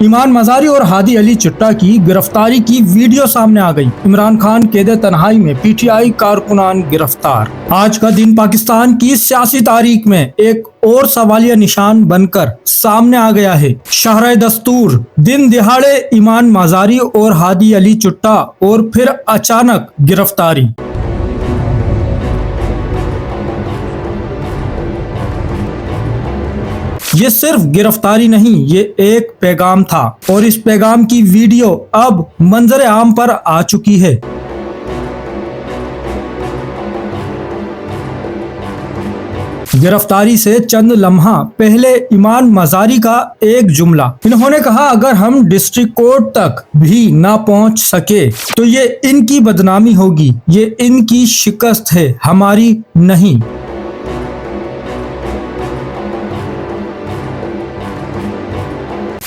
ईमान मजारी और हादी अली चुट्टा की गिरफ्तारी की वीडियो सामने आ गई। इमरान खान कैद तन्हाई में पीटीआई कारकुनान गिरफ्तार। आज का दिन पाकिस्तान की सियासी तारीख में एक और सवालिया निशान बनकर सामने आ गया है। शहर दस्तूर दिन दिहाड़े ईमान मजारी और हादी अली चुट्टा और फिर अचानक गिरफ्तारी। ये सिर्फ गिरफ्तारी नहीं, ये एक पैगाम था और इस पैगाम की वीडियो अब मंजर आम पर आ चुकी है। गिरफ्तारी से चंद लम्हा पहले ईमान मजारी का एक जुमला। इन्होंने कहा, अगर हम डिस्ट्रिक्ट कोर्ट तक भी ना पहुंच सके तो ये इनकी बदनामी होगी, ये इनकी शिकस्त है, हमारी नहीं।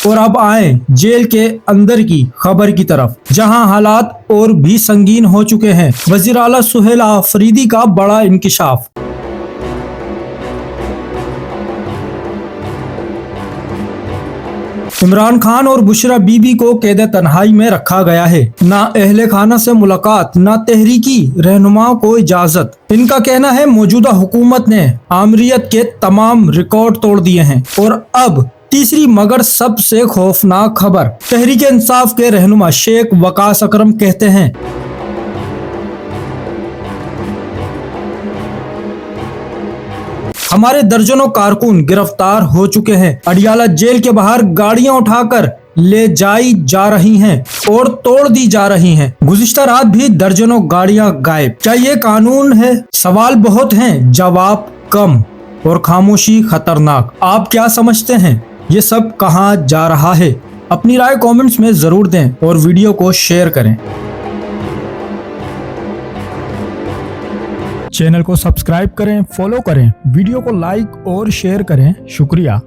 और अब आए जेल के अंदर की खबर की तरफ, जहां हालात और भी संगीन हो चुके हैं। वजीर आला सुहेल आफरीदी का बड़ा इंकिशाफ। इमरान खान और बुशरा बीबी को कैद तन्हाई में रखा गया है। ना अहले खाना से मुलाकात, ना तहरीकी रहनुमाओं को इजाजत। इनका कहना है मौजूदा हुकूमत ने आमरीत के तमाम रिकॉर्ड तोड़ दिए हैं। और अब तीसरी मगर सबसे खौफनाक खबर, तहरीक इंसाफ के रहनुमा शेख वकास अकरम कहते हैं, हमारे दर्जनों कारकुन गिरफ्तार हो चुके हैं। अडियाला जेल के बाहर गाड़ियां उठाकर ले जाई जा रही हैं और तोड़ दी जा रही हैं। गुज़िश्ता रात भी दर्जनों गाड़ियां गायब। क्या ये कानून है? सवाल बहुत हैं, जवाब कम और खामोशी खतरनाक। आप क्या समझते हैं ये सब कहां जा रहा है? अपनी राय कमेंट्स में जरूर दें और वीडियो को शेयर करें। चैनल को सब्सक्राइब करें, फॉलो करें, वीडियो को लाइक और शेयर करें। शुक्रिया।